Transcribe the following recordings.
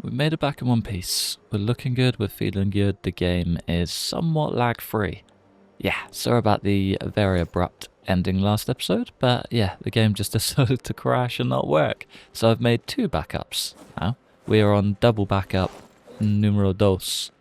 We made it back in one piece. We're looking good, we're feeling good. The game is somewhat lag-free. Yeah, sorry about the very abrupt ending last episode, but yeah, the game just decided to crash and not work. So I've made 2 backups now. We are on double backup, numero dos,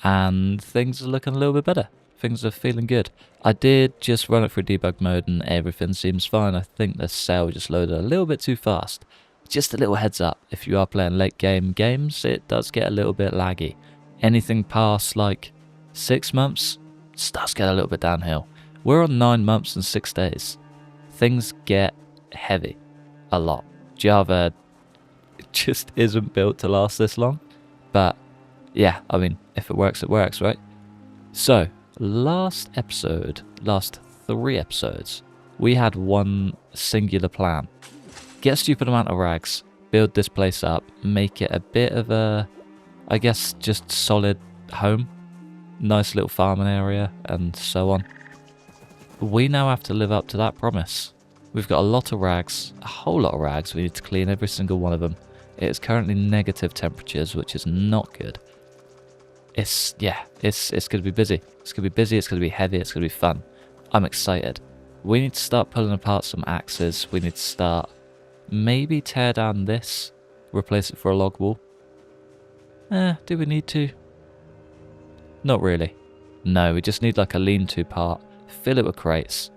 and things are looking a little bit better. Things are feeling good. I did just run it through debug mode and everything seems fine. I think the cell just loaded a little bit too fast. Just a little heads up, if you are playing late game games, it does get a little bit laggy. Anything past like 6 months starts to get a little bit downhill. We're on 9 months and 6 days. Things get heavy a lot. Java just isn't built to last this long. But yeah, I mean, if it works, right? So, last 3 episodes, we had one singular plan. Get a stupid amount of rags, build this place up, make it a bit of a, I guess, just solid home. Nice little farming area, and so on. We now have to live up to that promise. We've got a lot of rags, a whole lot of rags. We need to clean every single one of them. It is currently negative temperatures, which is not good. It's going to be busy. It's going to be busy, it's going to be heavy, it's going to be fun. I'm excited. We need to start pulling apart some axes. We need to start, maybe tear down this, replace it for a log wall. Do we need to? Not really. No, we just need like a lean-to part, fill it with crates,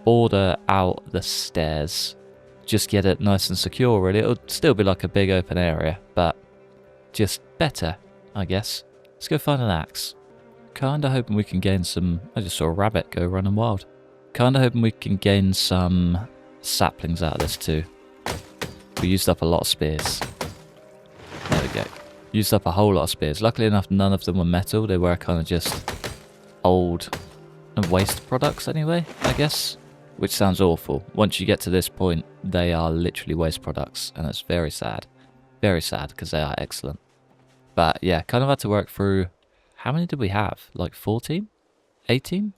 order out the stairs, just get it nice and secure really. It'll still be like a big open area, but just better, I guess. Let's go find an axe. Kinda hoping we can gain some, I just saw a rabbit go running wild. Kinda hoping we can gain some saplings out of this too. We used up a lot of spears. There we go. Used up a whole lot of spears. Luckily enough, none of them were metal. They were kind of just old waste products anyway, I guess. Which sounds awful. Once you get to this point, they are literally waste products. And it's very sad. Very sad, because they are excellent. But yeah, kind of had to work through... How many did we have? Like 14? 18?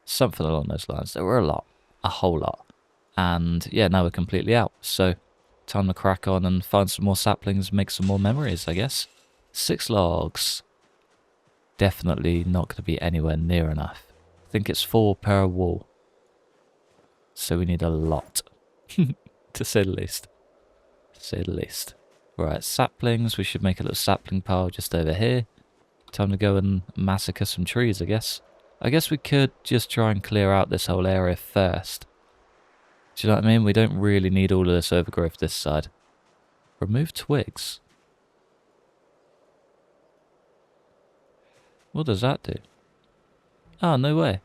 Something along those lines. There were a lot. A whole lot. And yeah, now we're completely out. So... time to crack on and find some more saplings, make some more memories, I guess. 6 logs. Definitely not going to be anywhere near enough. I think it's 4 per wall. So we need a lot. To say the least. To say the least. Right, saplings. We should make a little sapling pile just over here. Time to go and massacre some trees, I guess. I guess we could just try and clear out this whole area first. Do you know what I mean? We don't really need all of this overgrowth this side. Remove twigs. What does that do? Oh, no way.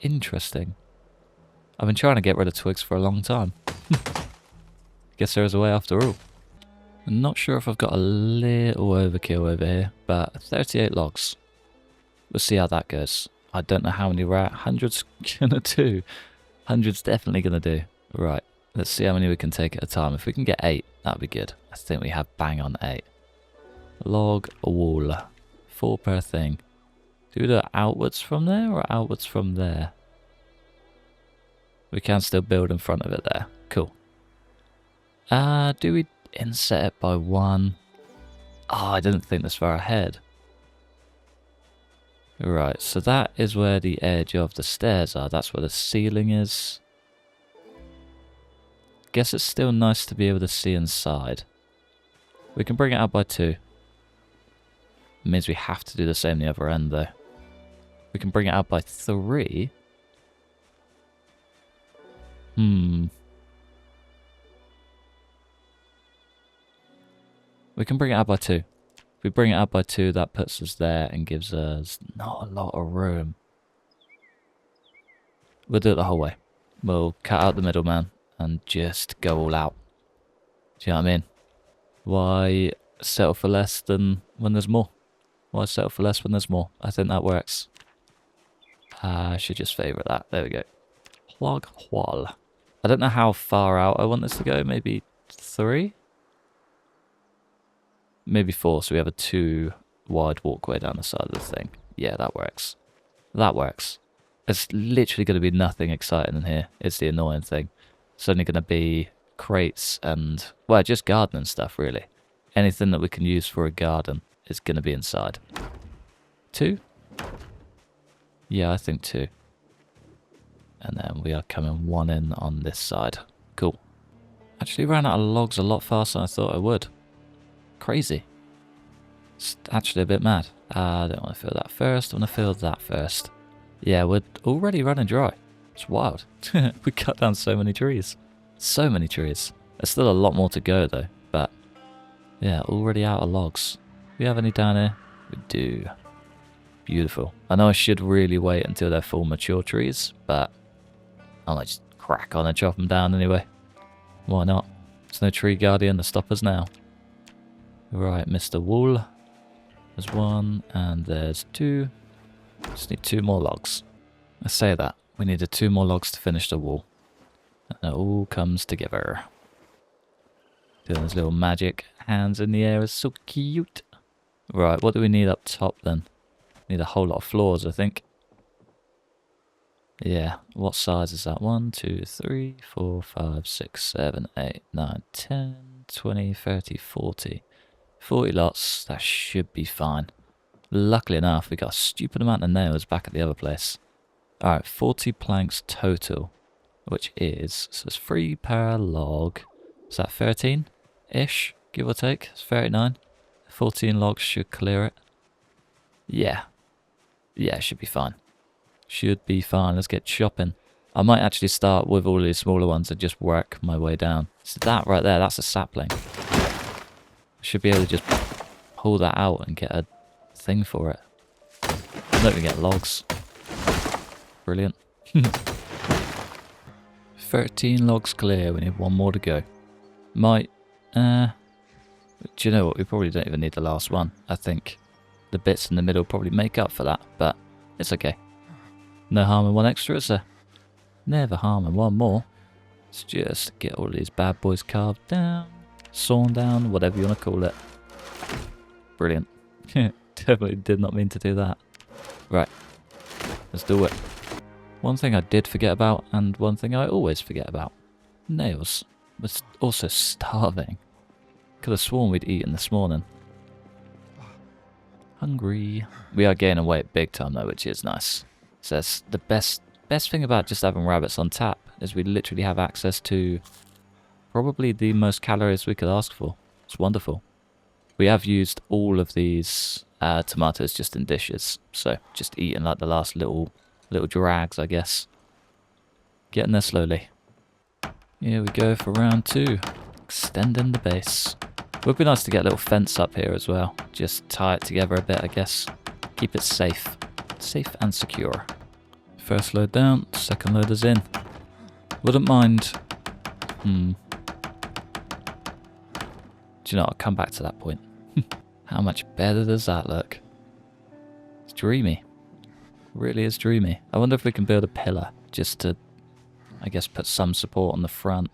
Interesting. I've been trying to get rid of twigs for a long time. Guess there is a way after all. I'm not sure if I've got a little overkill over here, but 38 logs. We'll see how that goes. I don't know how many hundreds gonna do. Hundreds definitely gonna do. Right, let's see how many we can take at a time. If we can get 8, that'd be good. I think we have bang on 8. Log wall. 4 per thing. Do we do it outwards from there or outwards from there? We can still build in front of it there. Cool. Do we inset it by 1? Oh, I didn't think this far ahead. Right, so that is where the edge of the stairs are. That's where the ceiling is. Guess it's still nice to be able to see inside. We can bring it out by 2. It means we have to do the same the other end though. We can bring it out by 3. We can bring it out by 2. If we bring it out by 2, that puts us there and gives us not a lot of room. We'll do it the whole way. We'll cut out the middleman and just go all out. Do you know what I mean? Why settle for less than when there's more? Why settle for less when there's more? I think that works. I should just favourite that. There we go. Plug wall. I don't know how far out I want this to go. Maybe 3? Maybe 4, so we have a 2 wide walkway down the side of the thing. Yeah, that works. That works. There's literally going to be nothing exciting in here. It's the annoying thing. It's only going to be crates and, well, just gardening stuff, really. Anything that we can use for a garden is going to be inside. 2? Yeah, I think 2. And then we are coming 1 in on this side. Cool. Actually ran out of logs a lot faster than I thought I would. Crazy. It's actually a bit mad. I don't want to fill that first. I want to fill that first. Yeah, we're already running dry. It's wild. We cut down so many trees. So many trees. There's still a lot more to go though. But yeah, already out of logs. We have any down here? We do. Beautiful. I know I should really wait until they're full mature trees, but I might just crack on and chop them down anyway. Why not? There's no tree guardian to stop us now. Right, Mr. Wool. There's 1 and there's 2. Just need 2 more logs. I say that. We needed 2 more logs to finish the wall. And it all comes together. Doing his little magic hands in the air is so cute. Right, what do we need up top then? Need a whole lot of floors, I think. Yeah, what size is that? 1, 2, 3, 4, 5, 6, 7, 8, 9, 10, 20, 30, 40. 40 lots, that should be fine. Luckily enough, we got a stupid amount of nails back at the other place. Alright, 40 planks total, which is, so it's 3 per log. Is that 13-ish, give or take? It's 39. 14 logs should clear it. Yeah. Yeah, should be fine. Should be fine. Let's get chopping. I might actually start with all these smaller ones and just work my way down. So that right there, that's a sapling. Should be able to just pull that out and get a thing for it. I'm not going to get logs. Brilliant. 13 logs clear. We need 1 more to go. Might, do you know what? We probably don't even need the last one. I think the bits in the middle probably make up for that, but it's okay. No harm in 1 extra, is there? Never harm in 1 more. Let's just get all these bad boys carved down, sawn down, whatever you want to call it. Brilliant. Definitely did not mean to do that. Right, let's do it. One thing I did forget about, and one thing I always forget about. Nails. Was also starving. Could have sworn we'd eaten this morning. Hungry. We are gaining weight big time though, which is nice. So that's the best thing about just having rabbits on tap, is we literally have access to probably the most calories we could ask for. It's wonderful. We have used all of these tomatoes just in dishes, so just eating like the last little drags, I guess. Getting there slowly. Here we go for round 2. Extending the base. Would be nice to get a little fence up here as well. Just tie it together a bit, I guess. Keep it safe. Safe and secure. First load down, second load is in. Wouldn't mind... Do you know, I'll come back to that point. How much better does that look? It's dreamy. Really is dreamy. I wonder if we can build a pillar just to, I guess, put some support on the front.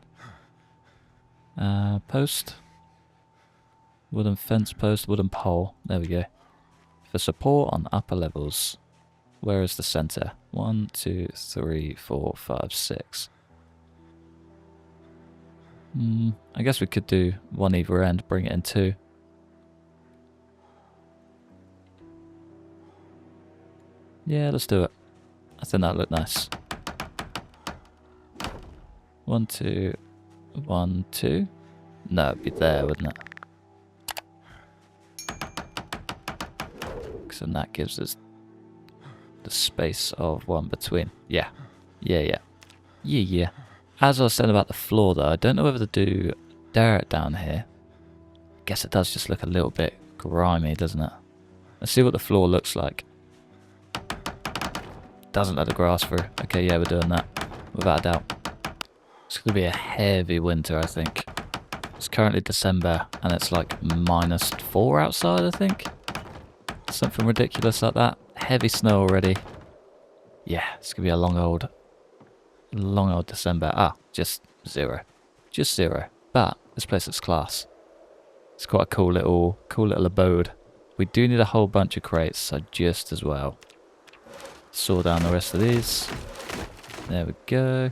Post. Wooden fence post, wooden pole. There we go. For support on upper levels. Where is the center? 1, 2, 3, 4, 5, 6. I guess we could do 1 either end, bring it in 2. Yeah, let's do it. I think that'll look nice. 1, 2, 1, 2. No, it'd be there, wouldn't it? Because then that gives us the space of 1 between. Yeah. Yeah. As I was saying about the floor though, I don't know whether to do dirt down here. I guess it does just look a little bit grimy, doesn't it? Let's see what the floor looks like. Doesn't let the grass through. Okay, yeah, we're doing that. Without a doubt. It's going to be a heavy winter, I think. It's currently December, and it's like -4 outside, I think. Something ridiculous like that. Heavy snow already. Yeah, it's going to be a long old December. Ah, just 0. Just 0. But this place is class. It's quite a cool little abode. We do need a whole bunch of crates, so just as well. Saw down the rest of these. There we go.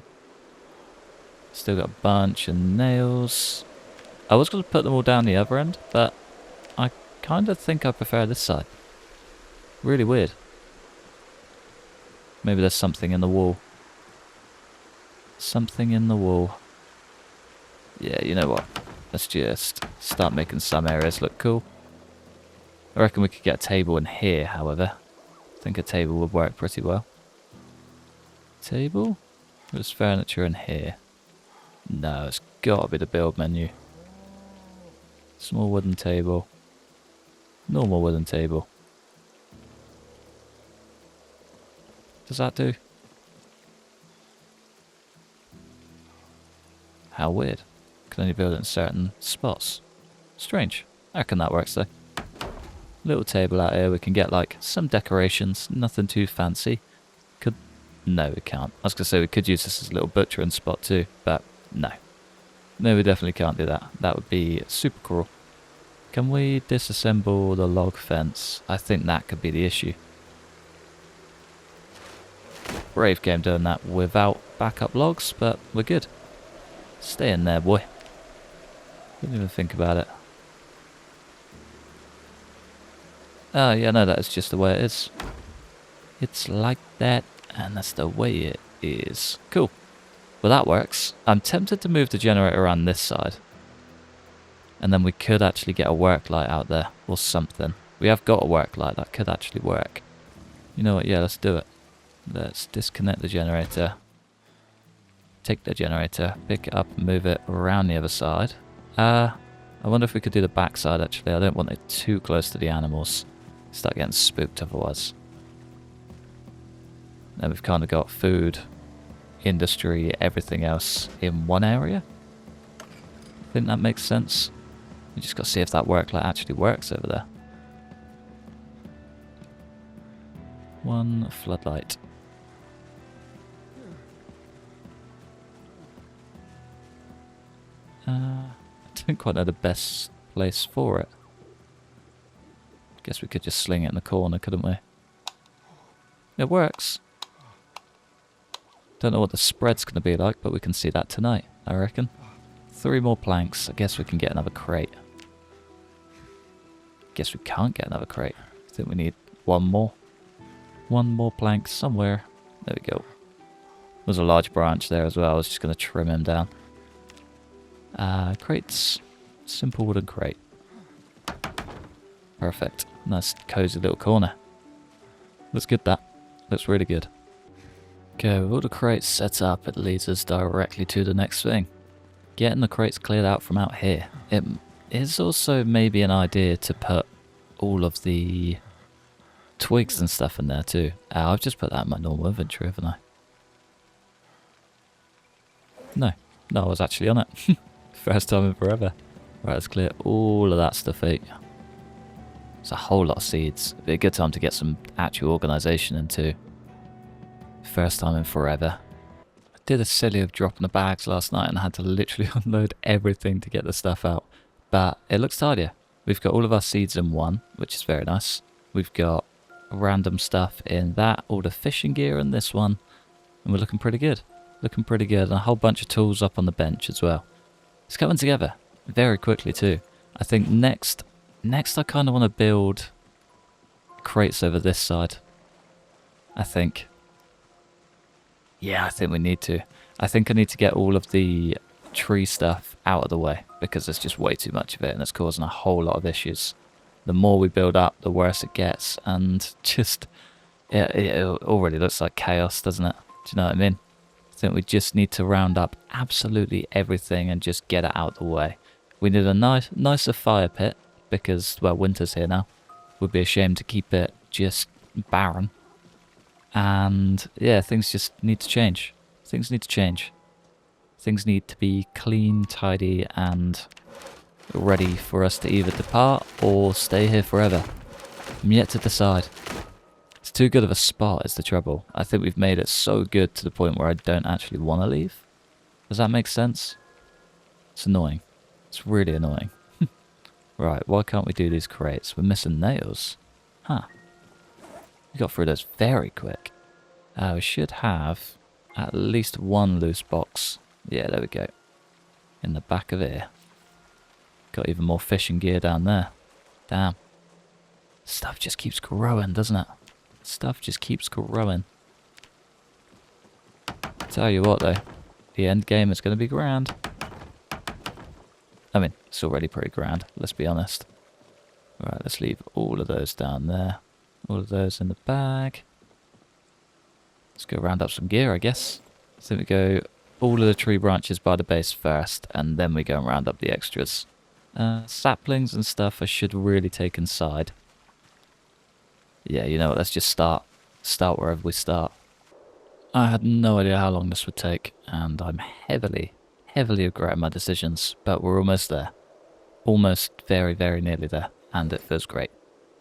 Still got a bunch of nails. I was going to put them all down the other end, but I kind of think I prefer this side. Really weird. Maybe there's something in the wall. Something in the wall. Yeah, you know what? Let's just start making some areas look cool. I reckon we could get a table in here, however. I think a table would work pretty well. Table? There's furniture in here. No, it's got to be the build menu. Small wooden table. Normal wooden table. Does that do? How weird. Can only build it in certain spots. Strange. I reckon that works though. Little table out here. We can get like some decorations. Nothing too fancy. Could... No, we can't. I was going to say we could use this as a little butchering spot too. But no. No, we definitely can't do that. That would be super cruel. Can we disassemble the log fence? I think that could be the issue. Brave game doing that without backup logs, but we're good. Stay in there, boy. Didn't even think about it. Oh, yeah, no, that is just the way it is. It's like that, and that's the way it is. Cool. Well, that works. I'm tempted to move the generator around this side. And then we could actually get a work light out there, or something. We have got a work light that could actually work. You know what, yeah, let's do it. Let's disconnect the generator. Take the generator, pick it up and move it around the other side. I wonder if we could do the back side actually. I don't want it too close to the animals. Start getting spooked otherwise. Then we've kind of got food, industry, everything else in one area. I think that makes sense. We just got to see if that work light actually works over there. One floodlight. I don't quite know the best place for it. Guess we could just sling it in the corner, couldn't we? It works. Don't know what the spread's going to be like, but we can see that tonight, I reckon. 3 more planks. I guess we can get another crate. Guess we can't get another crate. I think we need 1 more. 1 more plank somewhere. There we go. There's a large branch there as well. I was just going to trim him down. Crates. Simple wooden crate. Perfect. Nice cozy little corner. Looks good, that. Looks really good. Okay, with all the crates set up, it leads us directly to the next thing. Getting the crates cleared out from out here. It is also maybe an idea to put all of the twigs and stuff in there too. I've just put that in my normal inventory, haven't I? No, I was actually on it. First time in forever. Right, let's clear all of that stuff out. It's a whole lot of seeds. It'd be a good time to get some actual organisation into. First time in forever. I did a silly of dropping the bags last night and I had to literally unload everything to get the stuff out. But it looks tidier. We've got all of our seeds in one, which is very nice. We've got random stuff in that, all the fishing gear in this one. And we're looking pretty good. Looking pretty good. And a whole bunch of tools up on the bench as well. It's coming together very quickly too. I think next I kind of want to build crates over this side. I think. Yeah, I think we need to. I think I need to get all of the tree stuff out of the way because there's just way too much of it and it's causing a whole lot of issues. The more we build up, the worse it gets, and just it already looks like chaos, doesn't it? Do you know what I mean? I think we just need to round up absolutely everything and just get it out of the way. We need a nicer fire pit because, well, winter's here now. Would be a shame to keep it just barren. And yeah, things just need to change. Things need to change. Things need to be clean, tidy, and ready for us to either depart or stay here forever. I'm yet to decide. It's too good of a spot is the trouble. I think we've made it so good to the point where I don't actually want to leave. Does that make sense? It's annoying. It's really annoying. Right, why can't we do these crates? We're missing nails. Huh. We got through those very quick. We should have at least 1 loose box Yeah, there we go. In the back of here. Got even more fishing gear down there. Damn. Stuff just keeps growing, doesn't it? Stuff just keeps growing. Tell you what though, the end game is going to be grand. I mean, it's already pretty grand, let's be honest. Right, let's leave all of those down there. All of those in the bag. Let's go round up some gear, I guess. So we go all of the tree branches by the base first, and then we go and round up the extras. Saplings and stuff I should really take inside. Yeah, you know what, let's just start wherever we start. I had no idea how long this would take, and I'm heavily regretting my decisions, but we're almost there. Almost very, very nearly there, and it feels great.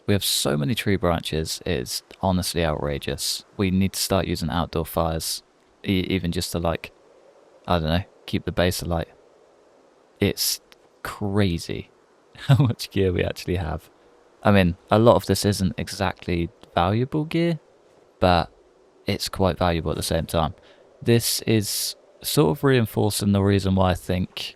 We have so many tree branches, it's honestly outrageous. We need to start using outdoor fires, even just to like, I don't know, keep the base alight. It's crazy how much gear we actually have. I mean, a lot of this isn't exactly valuable gear, but it's quite valuable at the same time. This is sort of reinforcing the reason why I think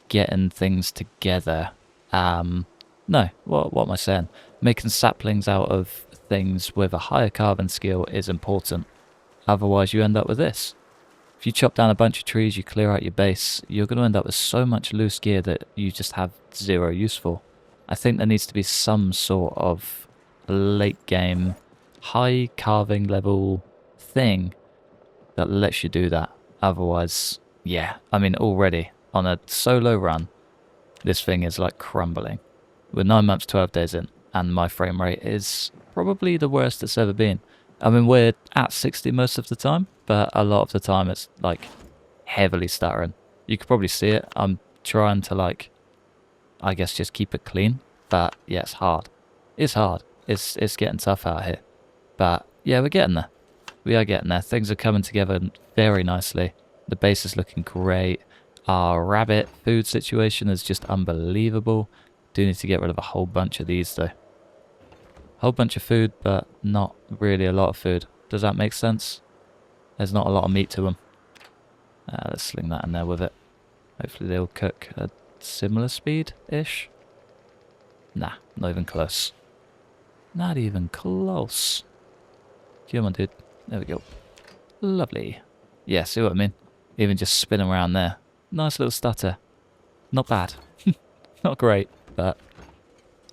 getting things together, no, what am I saying? Making saplings out of things with a higher carving skill is important. Otherwise you end up with this. If you chop down a bunch of trees, you clear out your base, you're going to end up with so much loose gear that you just have zero use for. I think there needs to be some sort of late game, high carving level thing that lets you do that. Otherwise, yeah, I mean already on a solo run, this thing is like crumbling. We're 9 months, 12 days in, and my frame rate is probably the worst it's ever been. I mean, we're at 60 most of the time, but a lot of the time it's like heavily stuttering. You could probably see it. I'm trying to like, I guess just keep it clean, but yeah, it's hard. It's hard. It's getting tough out here. But yeah, we're getting there. We are getting there. Things are coming together very nicely. The base is looking great. Our rabbit food situation is just unbelievable. Do need to get rid of a whole bunch of these though. A whole bunch of food, but not really a lot of food. Does that make sense? There's not a lot of meat to them. Let's sling that in there with it. Hopefully they'll cook at similar speed-ish. Nah, not even close. Not even close. Come on, dude. There we go. Lovely. Yeah, see what I mean? Even just spinning around there. Nice little stutter. Not bad. Not great, but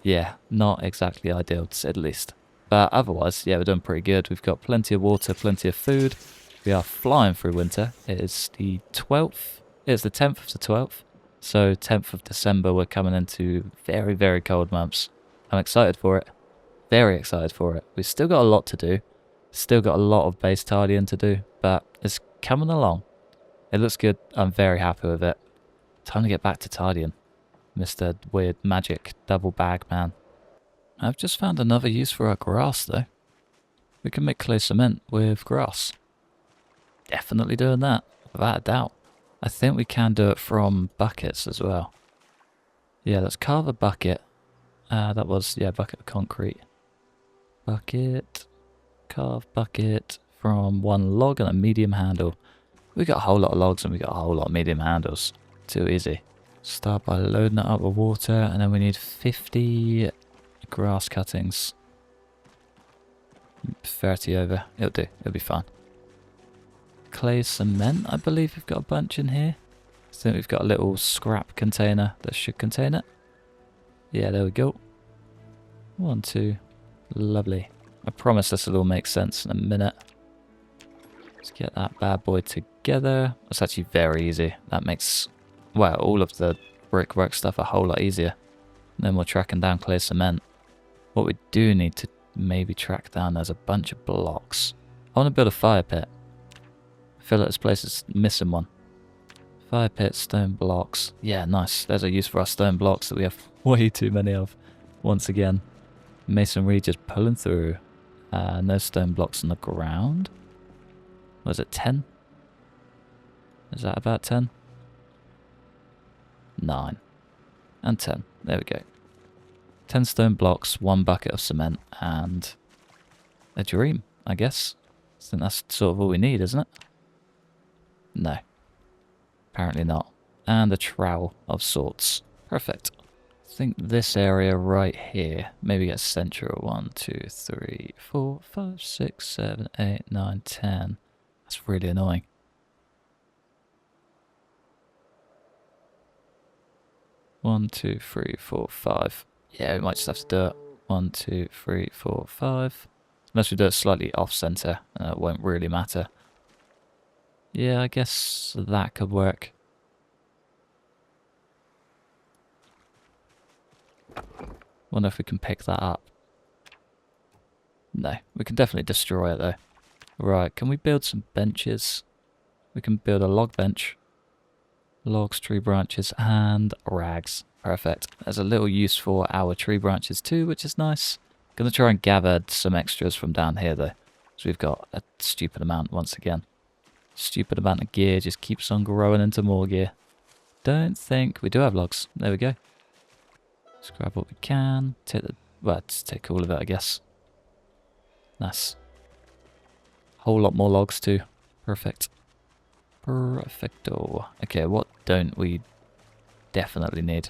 yeah, not exactly ideal to say the least. But otherwise, yeah, we're doing pretty good. We've got plenty of water, plenty of food. We are flying through winter. It is the 12th. It's the 10th of the 12th. So 10th of December, we're coming into very, very cold months. I'm excited for it. Very excited for it. We've still got a lot to do. Still got a lot of base tidying to do, but it's coming along. It looks good. I'm very happy with it. Time to get back to tidying. Mr. Weird Magic Double Bag Man. I've just found another use for our grass though. We can make clay cement with grass. Definitely doing that, without a doubt. I think we can do it from buckets as well. Yeah, let's carve a bucket. That was, yeah, bucket of concrete. Bucket. Carve bucket from one log and a medium handle. We got a whole lot of logs and we got a whole lot of medium handles. Too easy. Start by loading it up with water, and then we need 50 grass cuttings. 30 over. It'll do. It'll be fine. Clay cement, I believe we've got a bunch in here. I think we've got a little scrap container that should contain it. Yeah, there we go. 1, 2. Lovely. I promise this will all make sense in a minute. Let's get that bad boy together. It's actually very easy. That makes, well, all of the brickwork stuff a whole lot easier. And then we're tracking down clay cement. What we do need to maybe track down, there's a bunch of blocks. I want to build a fire pit. I feel like this place is missing one. Fire pit, stone blocks. Yeah, nice. There's a use for our stone blocks that we have way too many of. Once again, masonry just pulling through. No stone blocks on the ground. Was it 10? Is that about 10? 9. And 10. There we go. 10 stone blocks, 1 bucket of cement, and a dream, I guess. I think that's sort of all we need, isn't it? No. Apparently not. And a trowel of sorts. Perfect. I think this area right here, maybe get central. 1, 2, 3, 4, 5, 6, 7, 8, 9, 10. That's really annoying. One, 2, 3, 4, 5. Yeah, we might just have to do it. 1, 2, 3, 4, 5. Unless we do it slightly off center, it won't really matter. Yeah, I guess that could work. Wonder if we can pick that up. No, we can definitely destroy it though. Right, can we build some benches? We can build a log bench. Logs, tree branches, and rags. Perfect. There's a little use for our tree branches too, which is nice. Gonna try and gather some extras from down here though. So we've got a stupid amount once again. Stupid amount of gear just keeps on growing into more gear. Don't think... We do have logs. There we go. Let's grab what we can. Take the... Well, just take all of it, I guess. Nice. Whole lot more logs too. Perfect. Perfecto. Okay, what don't we definitely need?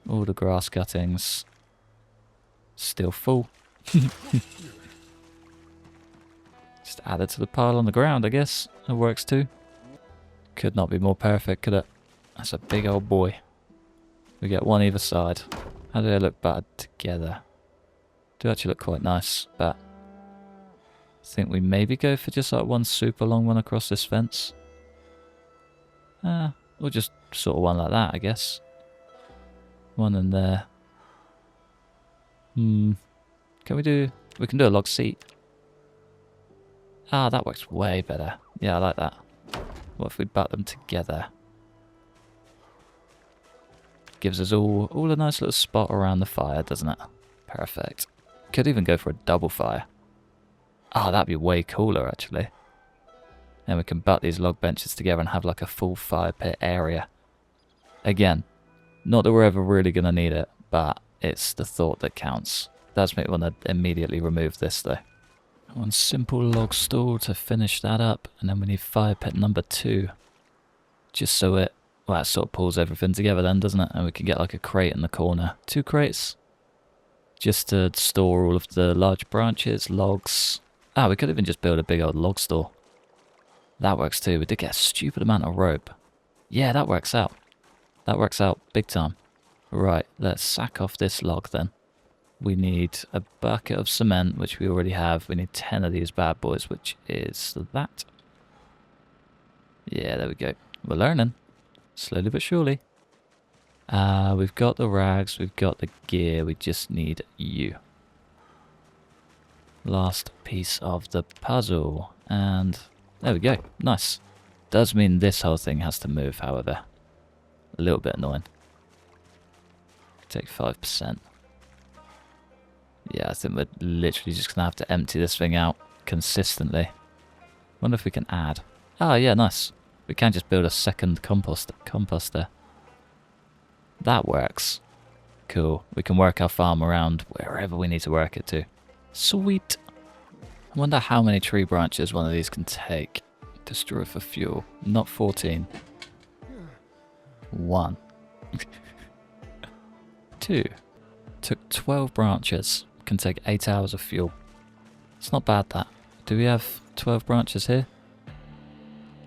All the grass cuttings. Still full. Just add it to the pile on the ground, I guess. That works too. Could not be more perfect, could it? That's a big old boy. We get one either side. How do they look bad together? Do actually look quite nice, but I think we maybe go for just like one super long one across this fence. Or just sort of one like that, I guess. One in there. Can we do... We can do a log seat. Ah, that works way better. Yeah, I like that. What if we butt them together? Gives us all a nice little spot around the fire, doesn't it? Perfect. Could even go for a double fire. Ah, that'd be way cooler, actually. Then we can butt these log benches together and have like a full fire pit area. Again, not that we're ever really going to need it, but it's the thought that counts. Does make me want to immediately remove this, though. One simple log stall to finish that up, and then we need fire pit number 2. Just so it, well, it sort of pulls everything together then, doesn't it? And we can get like a crate in the corner. 2 crates. Just to store all of the large branches, logs. Ah, we could even just build a big old log store. That works too. We did get a stupid amount of rope. Yeah, that works out. That works out big time. Right, let's sack off this log then. We need a bucket of cement, which we already have. We need 10 of these bad boys, which is that. Yeah, there we go. We're learning. Slowly but surely. We've got the rags, we've got the gear, we just need you. Last piece of the puzzle. And there we go. Nice. Does mean this whole thing has to move, however. A little bit annoying. Take 5%. Yeah, I think we're literally just going to have to empty this thing out consistently. Wonder if we can add. Ah, yeah, nice. We can just build a second composter. That works. Cool. We can work our farm around wherever we need to work it to. Sweet. I wonder how many tree branches one of these can take. Destroy for fuel. Not 14. 1. 2. Took 12 branches. Can take 8 hours of fuel. It's not bad, that. Do we have 12 branches here?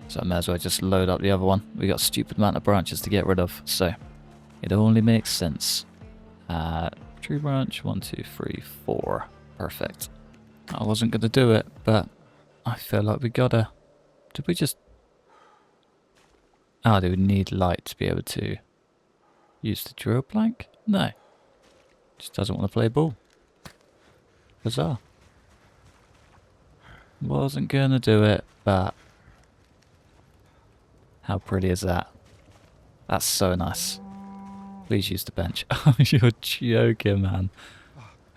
So I may as well just load up the other one. We got a stupid amount of branches to get rid of, so it only makes sense. Tree branch, 1, 2, 3, 4. Perfect. I wasn't going to do it, but I feel like we gotta. Did we just... Oh, do we need light to be able to use the drill plank? No. Just doesn't want to play ball. Bizarre. Wasn't going to do it, but... How pretty is that? That's so nice. Please use the bench. Oh, you're joking, man.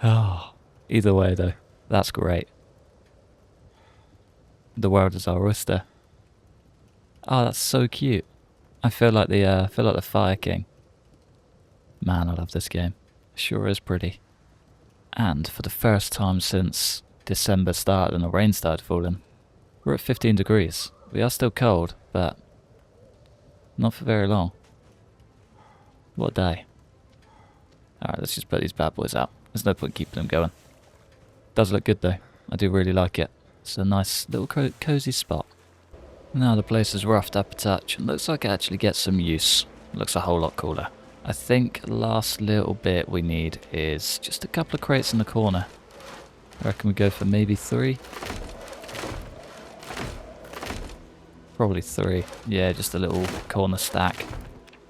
Oh, either way, though, that's great. The world is our oyster. Oh, that's so cute. I feel like the Fire King. Man, I love this game. Sure is pretty. And for the first time since December started and the rain started falling, we're at 15 degrees. We are still cold, but Not for very long. What a day. Alright, let's just put these bad boys out. There's no point keeping them going. Does look good though. I do really like it. It's a nice little cozy spot. Now the place is roughed up a touch and looks like it actually gets some use. It looks a whole lot cooler. I think last little bit we need is just a couple of crates in the corner. I reckon we go for maybe 3. Probably 3. Yeah, just a little corner stack.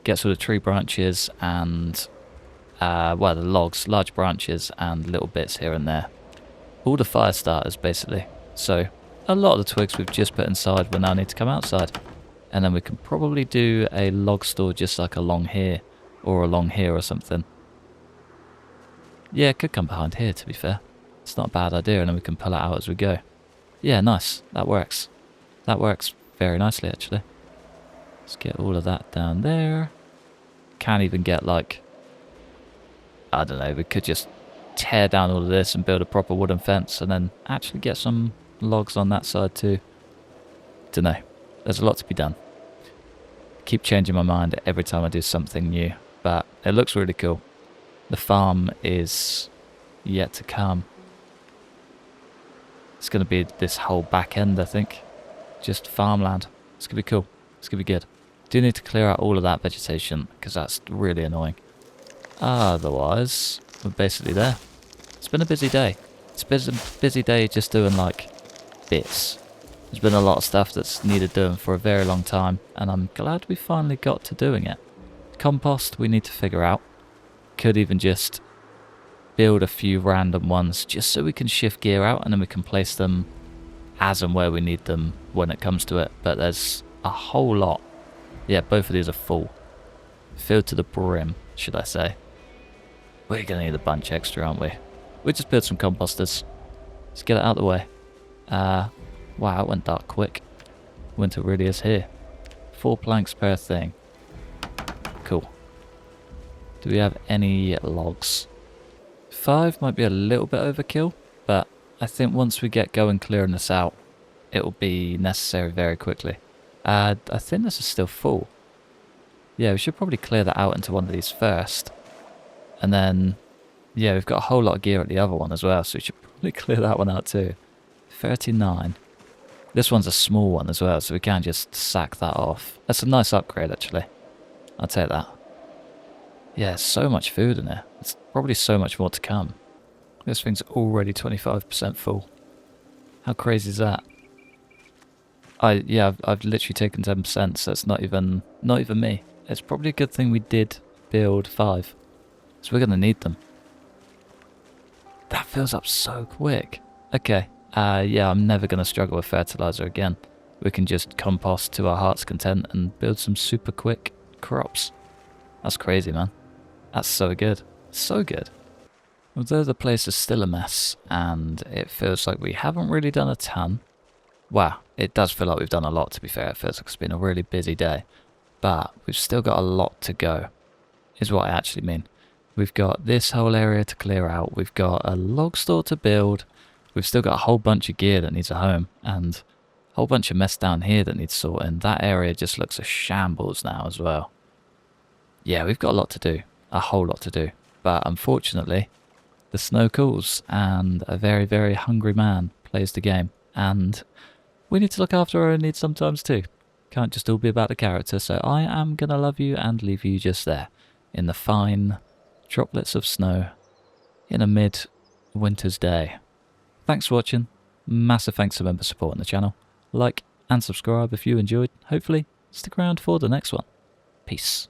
Gets all the tree branches and, well, the logs, large branches and little bits here and there. All the fire starters, basically. So, a lot of the twigs we've just put inside will now need to come outside. And then we can probably do a log store just like along here, or along here or something. Yeah, it could come behind here, to be fair. It's not a bad idea, and then we can pull it out as we go. Yeah, nice. That works. That works very nicely, actually. Let's get all of that down there. Can't even get, like, I don't know, we could just tear down all of this and build a proper wooden fence and then actually get some logs on that side too. Don't know. There's a lot to be done. Keep changing my mind every time I do something new, but it looks really cool. The farm is yet to come. It's going to be this whole back end, I think. Just farmland. It's going to be cool. It's going to be good. Do need to clear out all of that vegetation because that's really annoying. Otherwise, we're basically there. It's been a busy day. It's been a busy day just doing like bits. There's been a lot of stuff that's needed doing for a very long time, and I'm glad we finally got to doing it. Compost we need to figure out. Could even just build a few random ones just so we can shift gear out and then we can place them as and where we need them when it comes to it. But there's a whole lot. Yeah, both of these are full. Filled to the brim, should I say. We're going to need a bunch extra, aren't we? We just build some composters. Let's get it out of the way. Wow, it went dark quick. Winter really is here. 4 planks per thing. Cool. Do we have any logs? 5 might be a little bit overkill, but I think once we get going clearing this out, it will be necessary very quickly. I think this is still full. Yeah, we should probably clear that out into one of these first. And then, yeah, we've got a whole lot of gear at the other one as well, so we should probably clear that one out too. 39. This one's a small one as well, so we can't just sack that off. That's a nice upgrade, actually. I'll take that. Yeah, so much food in there. There's probably so much more to come. This thing's already 25% full. How crazy is that? I've literally taken 10%, so it's not even me. It's probably a good thing we did build 5. So we're going to need them. That fills up so quick. Okay. Yeah, I'm never going to struggle with fertilizer again. We can just compost to our heart's content and build some super quick crops. That's crazy, man. That's so good. So good. Although the place is still a mess, and it feels like we haven't really done a ton. Wow, it does feel like we've done a lot, to be fair. It feels like it's been a really busy day. But we've still got a lot to go, is what I actually mean. We've got this whole area to clear out. We've got a log store to build. We've still got a whole bunch of gear that needs a home. And a whole bunch of mess down here that needs sorting. That area just looks a shambles now as well. Yeah, we've got a lot to do. A whole lot to do. But unfortunately, the snow cools and a very, very hungry man plays the game. And we need to look after our own needs sometimes too. Can't just all be about the character. So I am going to love you and leave you just there. In the fine droplets of snow. In a mid-winter's day. Thanks for watching. Massive thanks to members supporting the channel. Like and subscribe if you enjoyed. Hopefully, stick around for the next one. Peace.